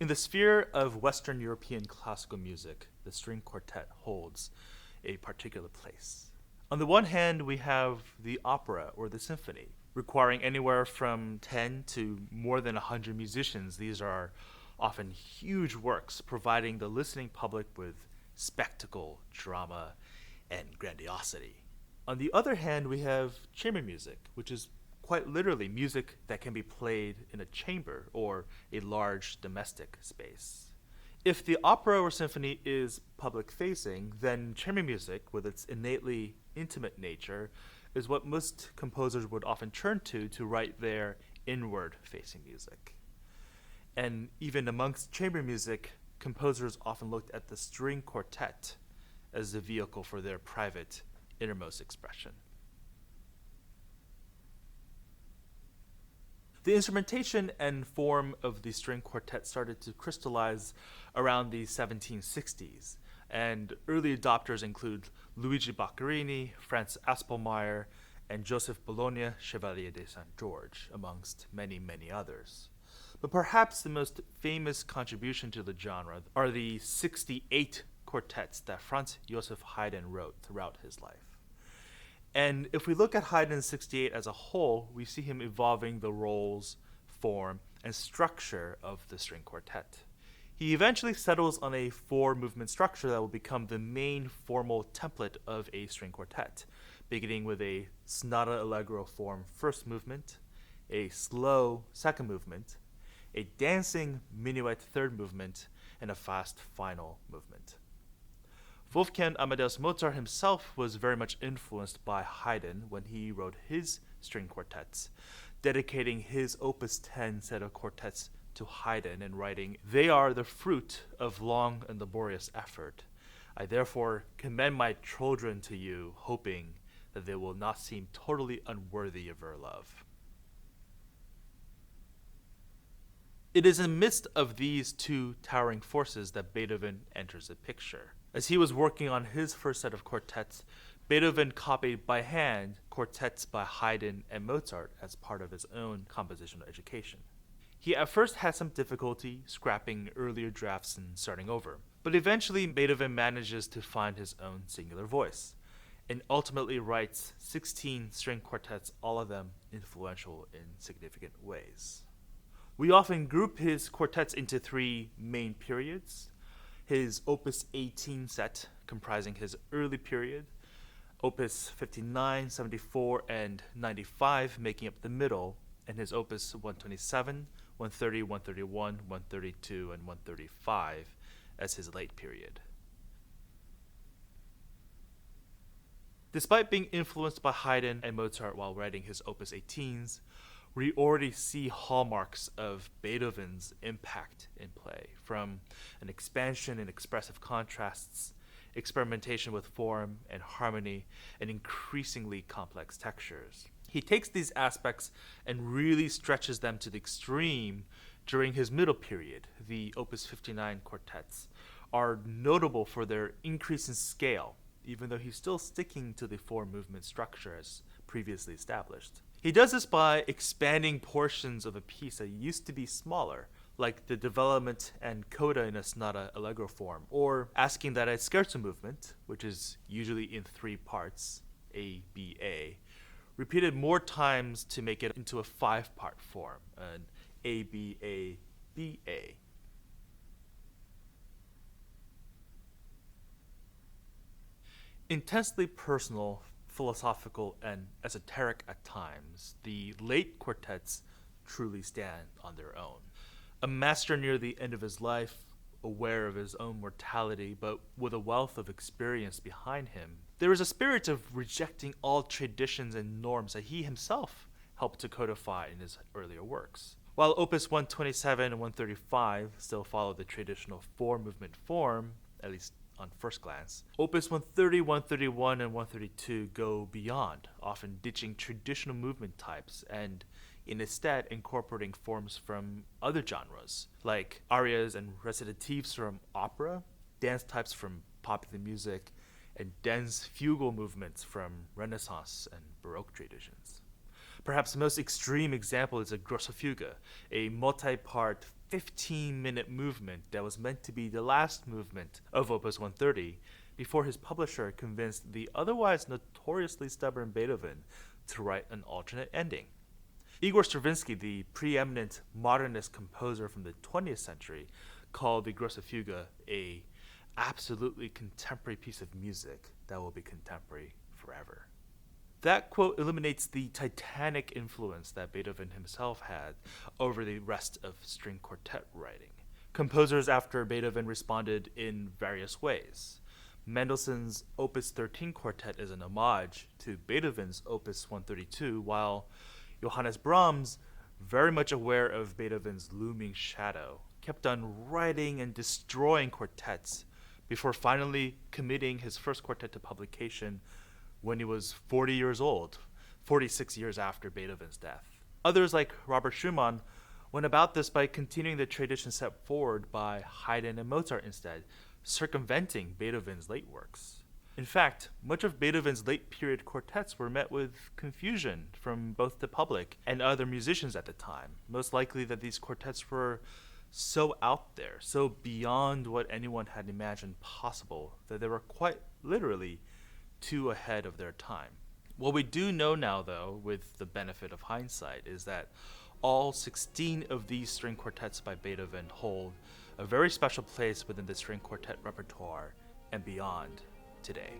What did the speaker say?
In the sphere of Western European classical music, the string quartet holds a particular place. On the one hand, we have the opera or the symphony, requiring anywhere from 10 to more than 100 musicians. These are often huge works, providing the listening public with spectacle, drama, and grandiosity. On the other hand, we have chamber music, which is quite literally music that can be played in a chamber or a large domestic space. If the opera or symphony is public facing, then chamber music, with its innately intimate nature, is what most composers would often turn to write their inward facing music. And even amongst chamber music, composers often looked at the string quartet as the vehicle for their private, innermost expression. The instrumentation and form of the string quartet started to crystallize around the 1760s, and early adopters include Luigi Boccherini, Franz Aspelmeyer, and Joseph Bologna, Chevalier de Saint George, amongst many, many others. But perhaps the most famous contribution to the genre are the 68 quartets that Franz Joseph Haydn wrote throughout his life. And if we look at Haydn's 68 as a whole, we see him evolving the roles, form, and structure of the string quartet. He eventually settles on a four-movement structure that will become the main formal template of a string quartet, beginning with a sonata allegro form first movement, a slow second movement, a dancing minuet third movement, and a fast final movement. Wolfgang Amadeus Mozart himself was very much influenced by Haydn when he wrote his string quartets, dedicating his Opus 10 set of quartets to Haydn and writing, "They are the fruit of long and laborious effort. I therefore commend my children to you, hoping that they will not seem totally unworthy of your love." It is in the midst of these two towering forces that Beethoven enters the picture. As he was working on his first set of quartets, Beethoven copied by hand quartets by Haydn and Mozart as part of his own compositional education. He at first had some difficulty scrapping earlier drafts and starting over, but eventually Beethoven manages to find his own singular voice, and ultimately writes 16 string quartets, all of them influential in significant ways. We often group his quartets into three main periods. His Opus 18 set, comprising his early period, Opus 59, 74, and 95 making up the middle, and his Opus 127, 130, 131, 132, and 135 as his late period. Despite being influenced by Haydn and Mozart while writing his Opus 18s, we already see hallmarks of Beethoven's impact in play, from an expansion in expressive contrasts, experimentation with form and harmony, and increasingly complex textures. He takes these aspects and really stretches them to the extreme during his middle period. The Opus 59 quartets are notable for their increase in scale, even though he's still sticking to the four-movement structure as previously established. He does this by expanding portions of a piece that used to be smaller, like the development and coda in a sonata allegro form, or asking that a scherzo movement, which is usually in three parts, A, B, A, repeated more times to make it into a five-part form, an A, B, A, B, A. Intensely personal, philosophical, and esoteric at times, the late quartets truly stand on their own. A master near the end of his life, aware of his own mortality, but with a wealth of experience behind him, there is a spirit of rejecting all traditions and norms that he himself helped to codify in his earlier works. While Opus 127 and 135 still follow the traditional four-movement form, at least on first glance, Opus 130, 131, and 132 go beyond, often ditching traditional movement types and instead incorporating forms from other genres, like arias and recitatives from opera, dance types from popular music, and dense fugal movements from Renaissance and Baroque traditions. Perhaps the most extreme example is a grosso fuga, a multi-part 15-minute movement that was meant to be the last movement of Opus 130 before his publisher convinced the otherwise notoriously stubborn Beethoven to write an alternate ending. Igor Stravinsky, the preeminent modernist composer from the 20th century, called the Grosse Fuge a absolutely contemporary piece of music that will be contemporary forever. That quote illuminates the titanic influence that Beethoven himself had over the rest of string quartet writing. Composers after Beethoven responded in various ways. Mendelssohn's Opus 13 Quartet is an homage to Beethoven's Opus 132, while Johannes Brahms, very much aware of Beethoven's looming shadow, kept on writing and destroying quartets before finally committing his first quartet to publication when he was 40 years old, 46 years after Beethoven's death. Others, like Robert Schumann, went about this by continuing the tradition set forward by Haydn and Mozart instead, circumventing Beethoven's late works. In fact, much of Beethoven's late period quartets were met with confusion from both the public and other musicians at the time, most likely that these quartets were so out there, so beyond what anyone had imagined possible, that they were quite literally too ahead of their time. What we do know now, though, with the benefit of hindsight, is that all 16 of these string quartets by Beethoven hold a very special place within the string quartet repertoire and beyond today.